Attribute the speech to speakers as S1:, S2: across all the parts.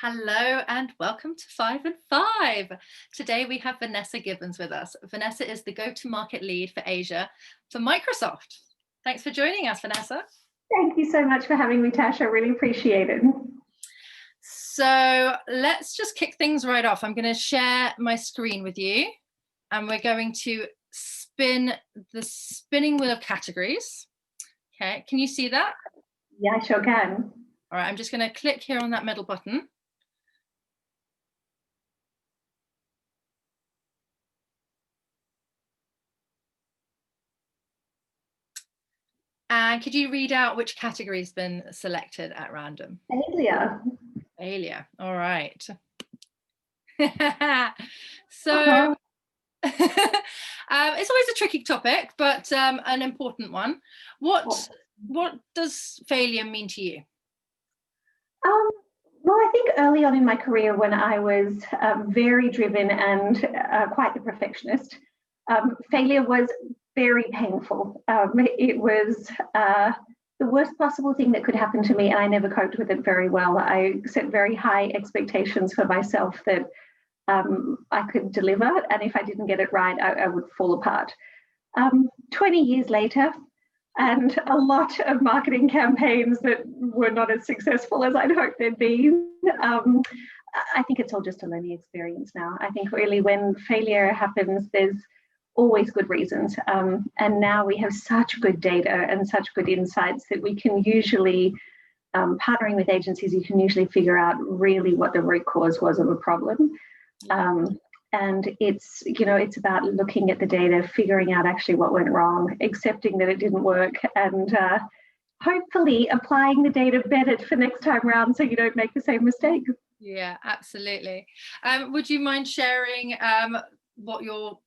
S1: Hello and welcome to 5 and 5. Today we have Vanessa Gibbons with us. Vanessa is the go-to-market lead for Asia for Microsoft. Thanks for joining us, Vanessa.
S2: Thank you so much for having me, Tasha. I really appreciate it.
S1: So let's just kick things right off. I'm going to share my screen with you and we're going to spin the spinning wheel of categories. Okay, can you see that?
S2: Yeah, I sure can.
S1: All right, I'm just going to click here on that middle button. And could you read out which category has been selected at random?
S2: Failure.
S1: Failure. All right. So it's always a tricky topic, but an important one. What does failure mean to you?
S2: Well, I think early on in my career, when I was very driven and quite the perfectionist, failure was very painful. It was the worst possible thing that could happen to me, and I never coped with it very well. I set very high expectations for myself that I could deliver, and if I didn't get it right, I would fall apart. 20 years later, and a lot of marketing campaigns that were not as successful as I'd hoped they'd be. I think it's all just a learning experience now. I think really when failure happens, there's always good reasons. And now we have such good data and such good insights that we can usually, partnering with agencies, you can usually figure out really what the root cause was of a problem. And it's, it's about looking at the data, figuring out actually what went wrong, accepting that it didn't work, and hopefully applying the data better for next time around so you don't make the same mistake.
S1: Yeah, absolutely. Would you mind sharing what your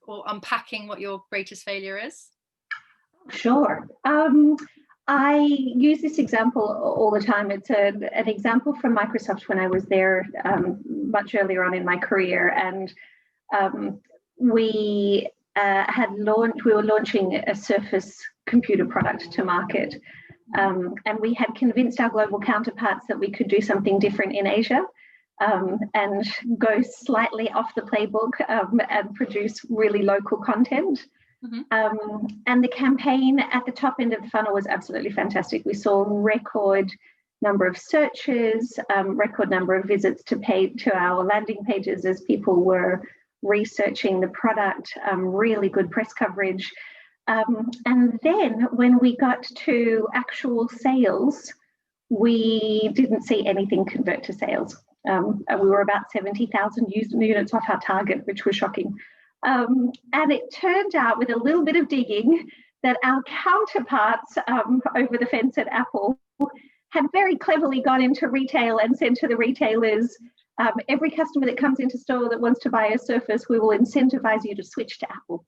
S1: or unpacking what your greatest failure is?
S2: Sure. I use this example all the time. It's an example from Microsoft when I was there much earlier on in my career, and we were launching a Surface computer product to market, and we had convinced our global counterparts that we could do something different in Asia. And go slightly off the playbook and produce really local content. Mm-hmm. And the campaign at the top end of the funnel was absolutely fantastic. We saw record number of searches, record number of visits to our landing pages as people were researching the product, really good press coverage. And then when we got to actual sales, we didn't see anything convert to sales. We were about 70,000 units off our target, which was shocking. And it turned out, with a little bit of digging, that our counterparts over the fence at Apple had very cleverly gone into retail and said to the retailers, every customer that comes into store that wants to buy a Surface, we will incentivize you to switch to Apple.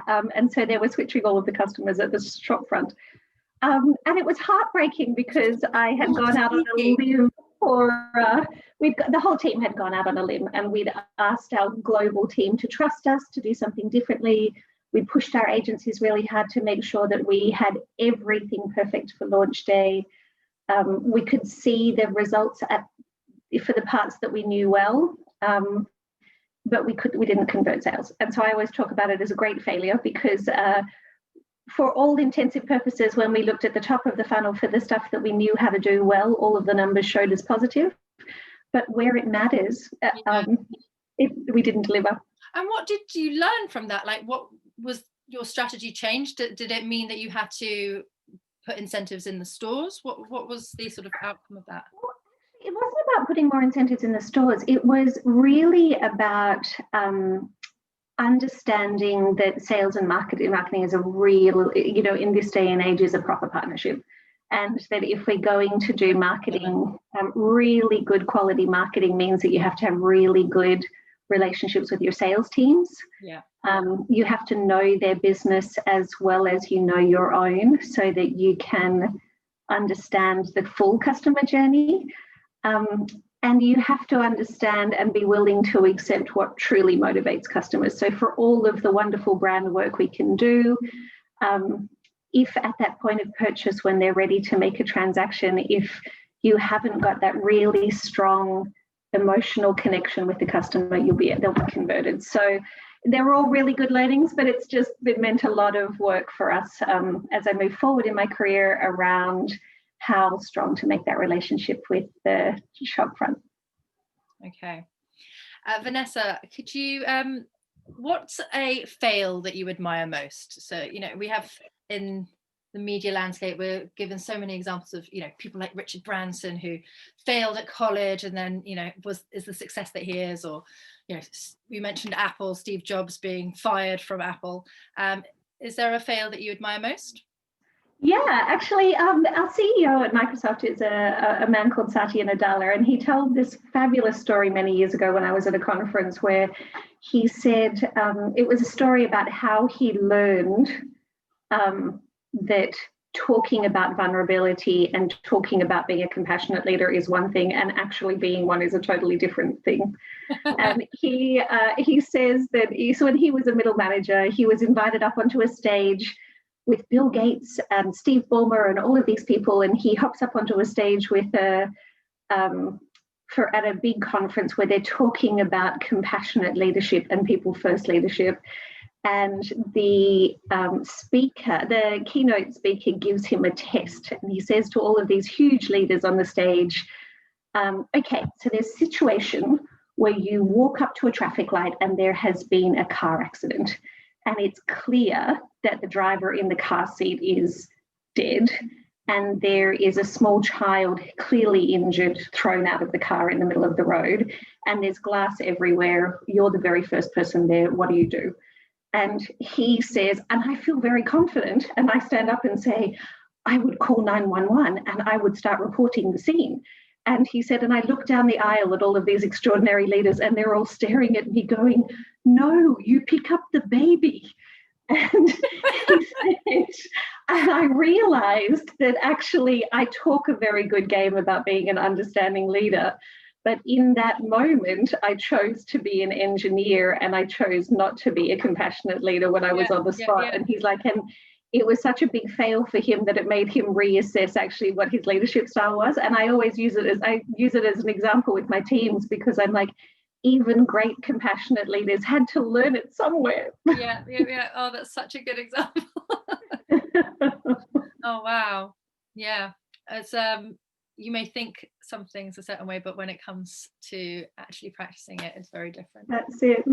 S2: And so they were switching all of the customers at the shop front. And it was heartbreaking because I had gone out on a limb. The whole team had gone out on a limb, and we'd asked our global team to trust us to do something differently. We pushed our agencies really hard to make sure that we had everything perfect for launch day. We could see the results for the parts that we knew well, but we didn't convert sales. And so I always talk about it as a great failure because for all intensive purposes, when we looked at the top of the funnel for the stuff that we knew how to do well, all of the numbers showed as positive. But where it matters, we didn't deliver.
S1: And what did you learn from that? Like, what was your strategy changed? Did it mean that you had to put incentives in the stores? What was the sort of outcome of that?
S2: It wasn't about putting more incentives in the stores. It was really about understanding that sales and marketing is a real, in this day and age, is a proper partnership. And that if we're going to do marketing, really good quality marketing means that you have to have really good relationships with your sales teams.
S1: Yeah.
S2: You have to know their business as well as you know your own, so that you can understand the full customer journey. And you have to understand and be willing to accept what truly motivates customers. So for all of the wonderful brand work we can do, if at that point of purchase, when they're ready to make a transaction, if you haven't got that really strong emotional connection with the customer, they'll be converted. So they're all really good learnings, but it's just been meant a lot of work for us as I move forward in my career around how strong to make that relationship with the shop front.
S1: Okay. Vanessa, could you, what's a fail that you admire most? So, you know, we have in the media landscape, we're given so many examples of, you know, people like Richard Branson who failed at college and then, you know, is the success that he is, or, you know, we mentioned Apple, Steve Jobs being fired from Apple. Is there a fail that you admire most?
S2: Yeah, actually, our CEO at Microsoft is a man called Satya Nadella, and he told this fabulous story many years ago when I was at a conference where he said it was a story about how he learned that talking about vulnerability and talking about being a compassionate leader is one thing, and actually being one is a totally different thing. And he says that so when he was a middle manager, he was invited up onto a stage with Bill Gates and Steve Ballmer and all of these people, and he hops up onto a stage with at a big conference where they're talking about compassionate leadership and people first leadership. And the keynote speaker gives him a test, and he says to all of these huge leaders on the stage, okay, so there's a situation where you walk up to a traffic light and there has been a car accident, and it's clear that the driver in the car seat is dead, and there is a small child clearly injured thrown out of the car in the middle of the road, and there's glass everywhere. You're the very first person there. What do you do? And he says, and I feel very confident, and I stand up and say, I would call 911 and I would start reporting the scene. And he said, and I look down the aisle at all of these extraordinary leaders, and they're all staring at me going, no, you pick up the baby. And he said, and I realized that actually I talk a very good game about being an understanding leader. But in that moment, I chose to be an engineer, and I chose not to be a compassionate leader when I was on the spot. Yeah. And he's like, and it was such a big fail for him that it made him reassess actually what his leadership style was. And I always use it as an example with my teams, because I'm like, even great compassionate leaders had to learn it somewhere.
S1: Yeah. Oh, that's such a good example. Oh, wow. Yeah. It's you may think some things a certain way, but when it comes to actually practicing it, it's very different.
S2: That's it.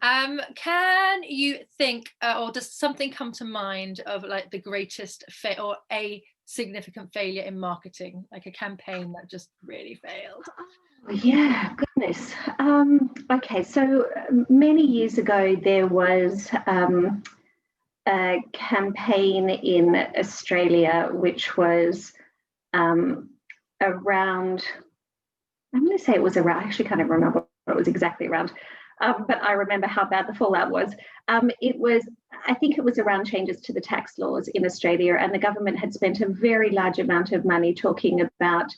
S1: Can you think, or does something come to mind of like the greatest or a significant failure in marketing, like a campaign that just really failed?
S2: Yeah, goodness. Okay, so many years ago there was a campaign in Australia which was around, I'm going to say it was around, I actually can't even remember what it was exactly around, but I remember how bad the fallout was. I think it was around changes to the tax laws in Australia, and the government had spent a very large amount of money talking about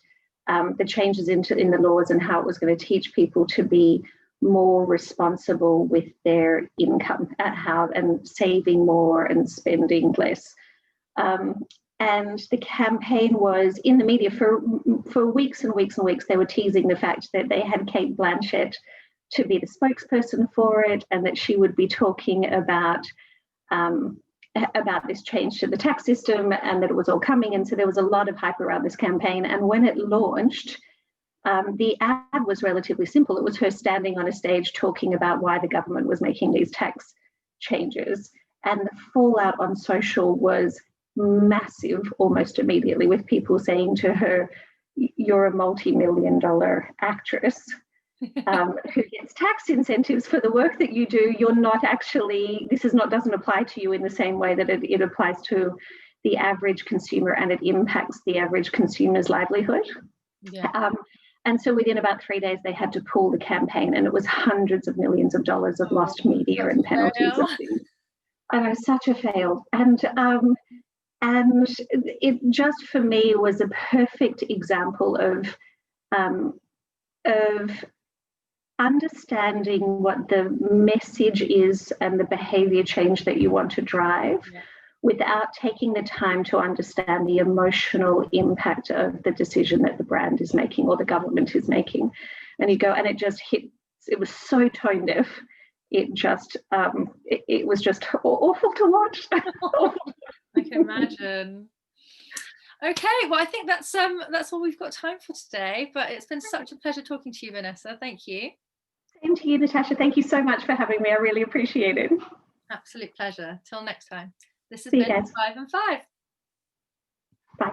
S2: the changes in the laws and how it was going to teach people to be more responsible with their income, and saving more and spending less. And the campaign was in the media for weeks and weeks and weeks. They were teasing the fact that they had Kate Blanchett to be the spokesperson for it, and that she would be talking about this change to the tax system, and that it was all coming. And so there was a lot of hype around this campaign. And when it launched, the ad was relatively simple. It was her standing on a stage talking about why the government was making these tax changes. And the fallout on social was massive almost immediately, with people saying to her, you're a multi-million-dollar actress who gets tax incentives for the work that you do. You're not actually, doesn't apply to you in the same way that it applies to the average consumer, and it impacts the average consumer's livelihood. Yeah. And so within about 3 days, they had to pull the campaign, and it was hundreds of millions of dollars of lost media and penalties. And it was such a fail. And it just, for me, was a perfect example of understanding what the message is and the behavior change that you want to drive, without taking the time to understand the emotional impact of the decision that the brand is making or the government is making. And you go, and it just hits, it was so tone deaf. It just, it was just awful to watch.
S1: I can imagine. Okay, well, I think that's all we've got time for today, but it's been such a pleasure talking to you, Vanessa. Thank you.
S2: Same to you, Natasha. Thank you so much for having me. I really appreciate it.
S1: Absolute pleasure. Till next time. This has been 5 and 5.
S2: Bye.